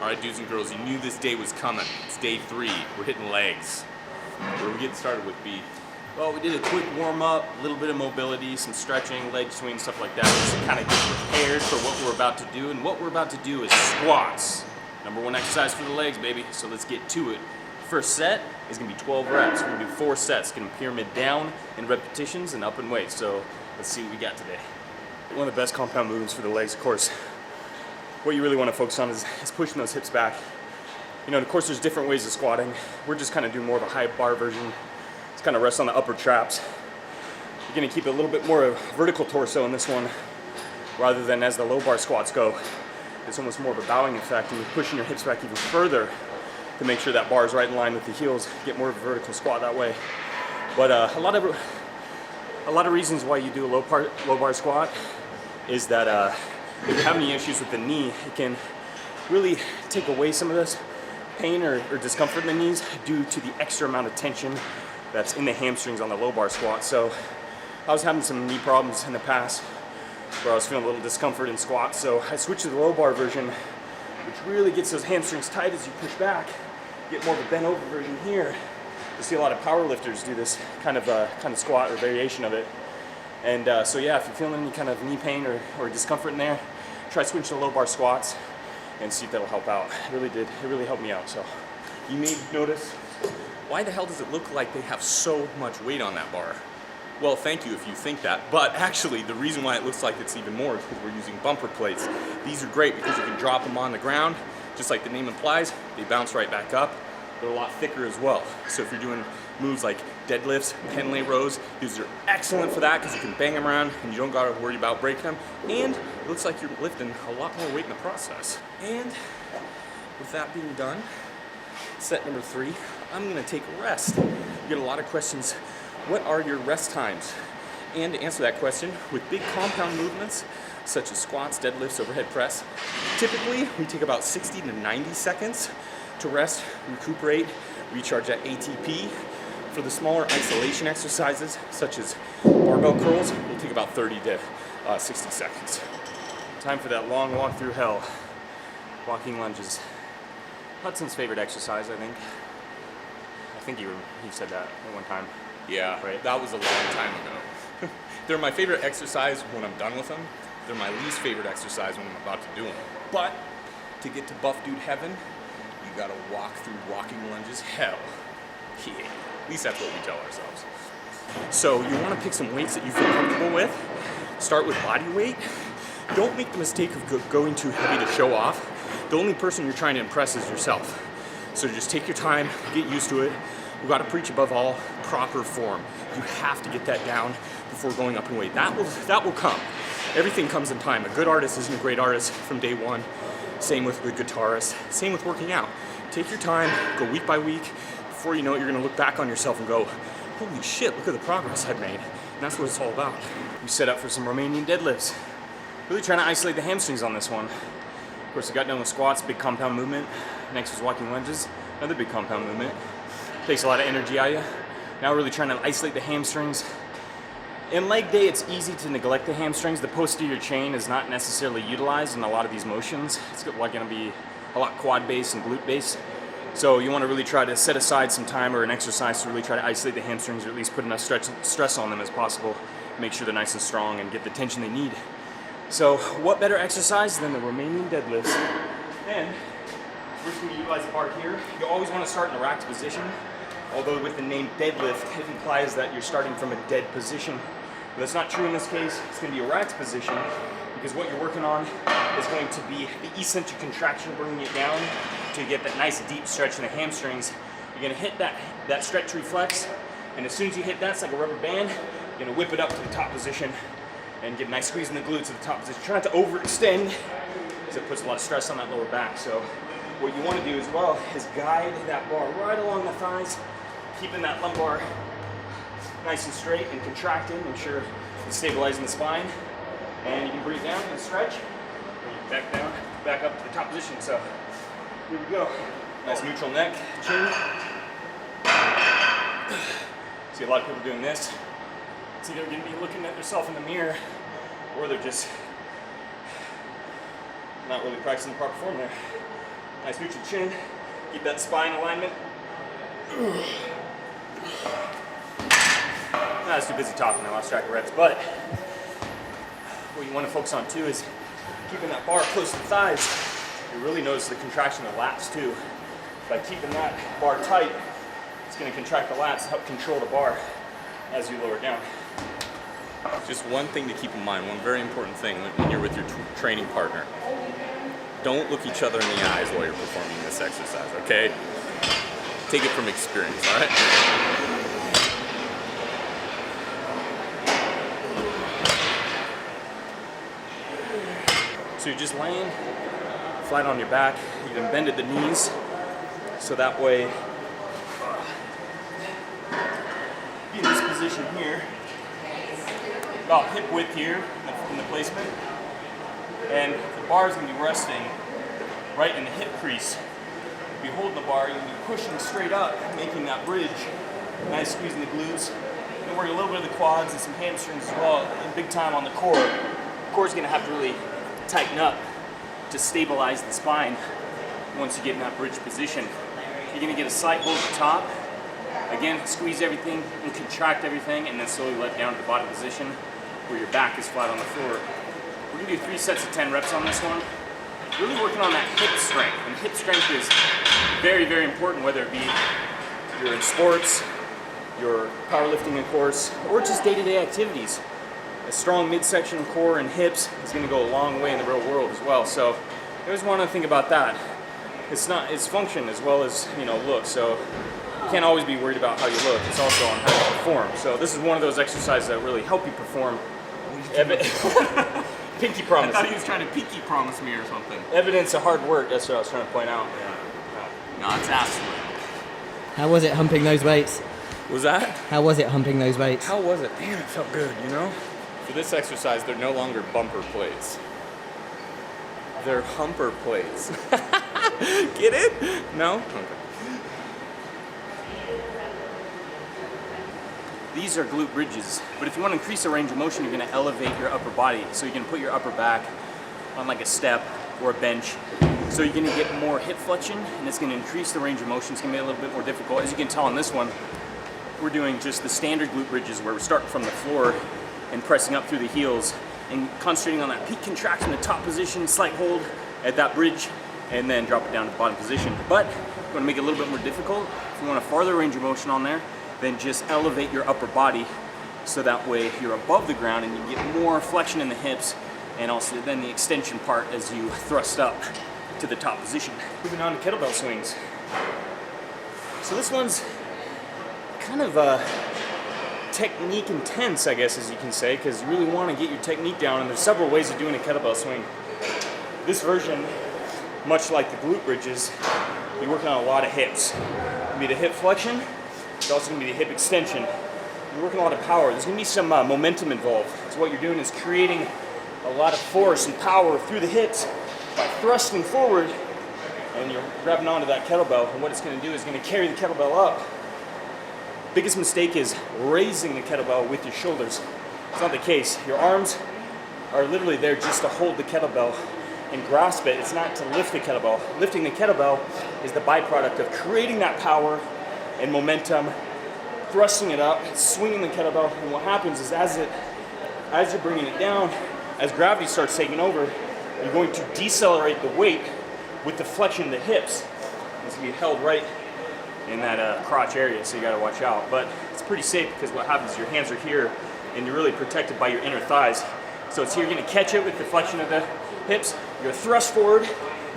Alright dudes and girls, you knew this day was coming. It's day 3. We're hitting legs. Where are we getting started with, B? Well, we did a quick warm-up, a little bit of mobility, some stretching, leg swing, stuff like that, just to kind of get prepared for what we're about to do. And what we're about to do is squats. #1 exercise for the legs, baby. So let's get to it. First set is going to be 12 reps. We're going to do 4 sets. Going to pyramid down in repetitions and up in weight. So let's see what we got today. One of the best compound movements for the legs, of course. What you really want to focus on is pushing those hips back. You know, of course, there's different ways of squatting. We're just kind of doing more of a high bar version. It's kind of rest on the upper traps. You're going to keep a little bit more of vertical torso in this one, rather than as the low bar squats go. It's almost more of a bowing effect, and you're pushing your hips back even further to make sure that bar is right in line with the heels. Get more of a vertical squat that way. But a lot of reasons why you do a low bar squat is that if you have any issues with the knee, it can really take away some of this pain or discomfort in the knees due to the extra amount of tension that's in the hamstrings on the low bar squat. So I was having some knee problems in the past where I was feeling a little discomfort in squats, so I switched to the low bar version, which really gets those hamstrings tight as you push back. Get more of a bent over version here. You see a lot of power lifters do this kind of squat or variation of it. And so yeah, if you're feeling any kind of knee pain or discomfort in there, try switching to low bar squats and see if that'll help out. It really did. It really helped me out. So You may notice, why the hell does it look like they have so much weight on that bar? Well, thank you if you think that, but actually the reason why it looks like it's even more is because we're using bumper plates. These are great because you can drop them on the ground, just like the name implies, they bounce right back up. They're a lot thicker as well. So if you're doing moves like deadlifts, Pendlay rows, these are excellent for that because you can bang them around and you don't gotta worry about breaking them. And it looks like you're lifting a lot more weight in the process. And with that being done, set number 3, I'm gonna take a rest. We get a lot of questions, what are your rest times? And to answer that question, with big compound movements, such as squats, deadlifts, overhead press, typically we take about 60 to 90 seconds to rest, recuperate, recharge that ATP. For the smaller isolation exercises, such as barbell curls, we'll take about 30 to 60 seconds. time for that long walk through hell. Walking lunges. Hudson's favorite exercise, I think. I think you said that at one time. Yeah, right? That was a long time ago. They're my favorite exercise when I'm done with them. They're my least favorite exercise when I'm about to do them. But to get to buff dude heaven, you gotta walk through walking lunges hell. Yeah, at least that's what we tell ourselves. So you wanna pick some weights that you feel comfortable with. Start with body weight. Don't make the mistake of going too heavy to show off. The only person you're trying to impress is yourself. So just take your time, get used to it. You gotta preach above all proper form. You have to get that down before going up in weight. That will come. Everything comes in time. A good artist isn't a great artist from day one. Same with a good guitarist. Same with working out. Take your time, go week by week. Before you know it, you're gonna look back on yourself and go, holy shit, look at the progress I've made. And that's what it's all about. We set up for some Romanian deadlifts. Really trying to isolate the hamstrings on this one. Of course, I got done with squats, big compound movement. Next was walking lunges, another big compound movement. Takes a lot of energy out of you. Now we're really trying to isolate the hamstrings. In leg day, it's easy to neglect the hamstrings. The posterior chain is not necessarily utilized in a lot of these motions. It's going to be a lot quad based and glute based. So you want to really try to set aside some time or an exercise to really try to isolate the hamstrings, or at least put enough stress on them as possible. Make sure they're nice and strong and get the tension they need. So what better exercise than the Romanian deadlifts? And we're going to utilize the bar here. You always want to start in a racked position. Although with the name deadlift, it implies that you're starting from a dead position. But that's not true in this case. It's going to be a racked position because what you're working on is going to be the eccentric contraction, bringing it down to get that nice deep stretch in the hamstrings. You're going to hit that stretch reflex, and as soon as you hit that, it's like a rubber band. You're going to whip it up to the top position and get a nice squeeze in the glutes to the top position. Try not to overextend because it puts a lot of stress on that lower back. So what you want to do as well is guide that bar right along the thighs, keeping that lumbar nice and straight and contracting. Make sure it's stabilizing the spine. And you can breathe down and stretch. And you back down, back up to the top position. So here we go. Nice neutral neck, chin. See a lot of people doing this. It's either going to be looking at themselves in the mirror, or they're just not really practicing the proper form there. Nice neutral chin. Keep that spine alignment. I was too busy talking, I lost track of reps, but what you want to focus on too is keeping that bar close to the thighs. You really notice the contraction of the lats too. By keeping that bar tight, it's going to contract the lats, help control the bar as you lower down. Just one thing to keep in mind, one very important thing when you're with your training partner. Don't look each other in the eyes while you're performing this exercise, okay? Take it from experience, all right? So you're just laying flat on your back. You can bend at the knees, so that way, be in this position here, about hip width here in the placement, and the bar is going to be resting right in the hip crease. If you're holding the bar, you're going to be pushing straight up, making that bridge. Nice squeezing the glutes. You're going to work a little bit of the quads and some hamstrings as well, and big time on the core. The core is going to have to really tighten up to stabilize the spine once you get in that bridge position. You're going to get a slight hold at the top. Again, squeeze everything and contract everything, and then slowly let down to the bottom position where your back is flat on the floor. We're going to do 3 sets of 10 reps on this one. Really working on that hip strength, and hip strength is very, very important, whether it be you're in sports, you're powerlifting of course, or just day-to-day activities. A strong midsection core and hips is going to go a long way in the real world as well. So you always want to think about that. It's function as well as, you know, look. So you can't always be worried about how you look. It's also on how you perform. So this is one of those exercises that really help you perform. Pinky promise. I thought he was trying to pinky promise me or something. Evidence of hard work. That's what I was trying to point out. No, it's absolute. How was it humping those weights? Was that? How was it humping those weights? How was it? Damn, it felt good, you know? For this exercise, they're no longer bumper plates. They're humper plates. Get it? No? Okay. These are glute bridges, but if you want to increase the range of motion, you're going to elevate your upper body. So you can put your upper back on like a step or a bench. So you're going to get more hip flexion, and it's going to increase the range of motion. It's going to be a little bit more difficult. As you can tell on this one, we're doing just the standard glute bridges where we're starting from the floor and pressing up through the heels and concentrating on that peak contraction, the top position, slight hold at that bridge, and then drop it down to the bottom position. But if you want to make it a little bit more difficult, if you want a farther range of motion on there, then just elevate your upper body so that way you're above the ground and you get more flexion in the hips and also then the extension part as you thrust up to the top position. Moving on to kettlebell swings. So this one's kind of technique intense, I guess, as you can say, because you really want to get your technique down, and there's several ways of doing a kettlebell swing. This version, much like the glute bridges, you're working on a lot of hips. It's going to be the hip flexion, it's also going to be the hip extension. You're working a lot of power. There's going to be some momentum involved. So what you're doing is creating a lot of force and power through the hips by thrusting forward, and you're grabbing onto that kettlebell, and what it's going to do is going to carry the kettlebell up. Biggest mistake is raising the kettlebell with your shoulders. It's not the case. Your arms are literally there just to hold the kettlebell and grasp it. It's not to lift the kettlebell. Lifting the kettlebell is the byproduct of creating that power and momentum, thrusting it up, swinging the kettlebell, and what happens is as you're bringing it down, as gravity starts taking over, you're going to decelerate the weight with the flexion of the hips. It's going to be held right in that crotch area, so you got to watch out. But it's pretty safe because what happens is your hands are here and you're really protected by your inner thighs. So it's here, you're going to catch it with the flexion of the hips, you're going to thrust forward,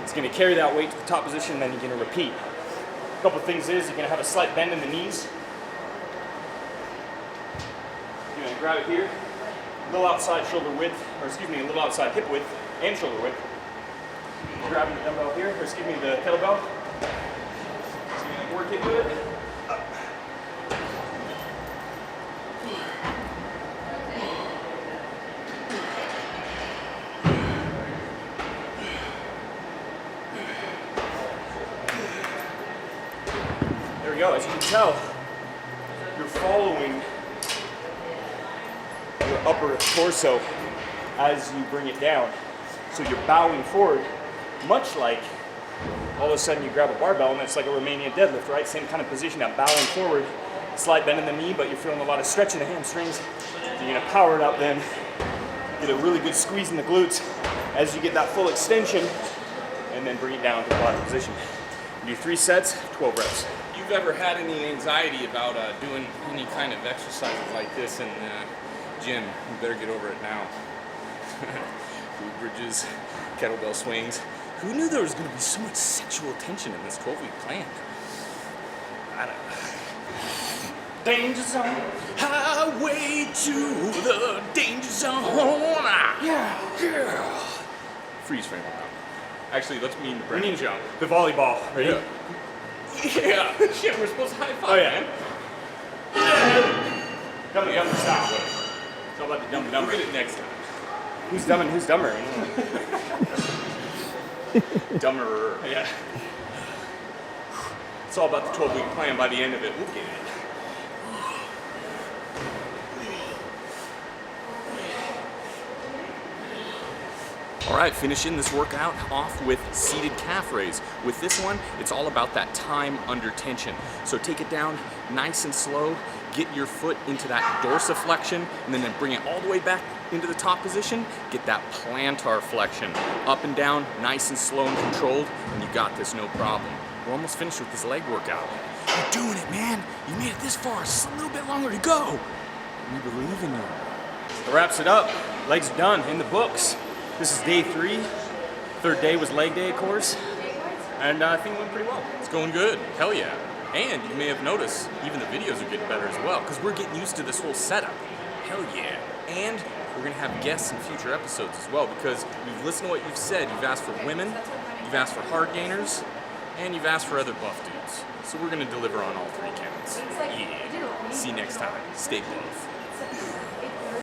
it's going to carry that weight to the top position, and then you're going to repeat. A couple of things is you're going to have a slight bend in the knees. You're going to grab it here, a little outside shoulder width, or excuse me, a little outside hip width and shoulder width. Grabbing the dumbbell here, or excuse me, the kettlebell. So you're going to work into it. Up. There we go. As you can tell, you're following your upper torso as you bring it down. So you're bowing forward, much like all of a sudden you grab a barbell and it's like a Romanian deadlift, right? Same kind of position, that bowing forward, slight bend in the knee, but you're feeling a lot of stretch in the hamstrings. You're gonna power it up then, get a really good squeeze in the glutes as you get that full extension, and then bring it down to the bottom position. Do 3 sets, 12 reps. You've ever had any anxiety about doing any kind of exercises like this in the gym? You better get over it now. Glute bridges, kettlebell swings. Who knew there was going to be so much sexual tension in this 12-week plan? I don't know. Danger zone. Highway to the danger zone. Yeah. Freeze frame now. Actually, let's mean the brain jump. The volleyball, ready? Yeah. Shit, we're supposed to high five, Oh yeah. man. Dumb and dumber style. It's all about the dumb and dumber. We'll get it next time. Who's dumb and who's dumber? Dumber. Yeah. It's all about the 12-week plan. By the end of it, we'll get it. All right, finishing this workout off with seated calf raise. With this one, it's all about that time under tension. So take it down nice and slow, get your foot into that dorsiflexion, and then bring it all the way back into the top position, get that plantar flexion. Up and down, nice and slow and controlled, and you got this, no problem. We're almost finished with this leg workout. You're doing it, man. You made it this far, just a little bit longer to go. We believe in you. That wraps it up. Legs done, in the books. This is day 3. 3rd day was leg day, of course. And I think it went pretty well. It's going good, hell yeah. And you may have noticed, even the videos are getting better as well, because we're getting used to this whole setup. Hell yeah. And we're gonna have guests in future episodes as well, because we've listened to what you've said. You've asked for women, you've asked for hard gainers, and you've asked for other buff dudes. So we're gonna deliver on all 3 counts. Yeah. See you next time. Stay buff.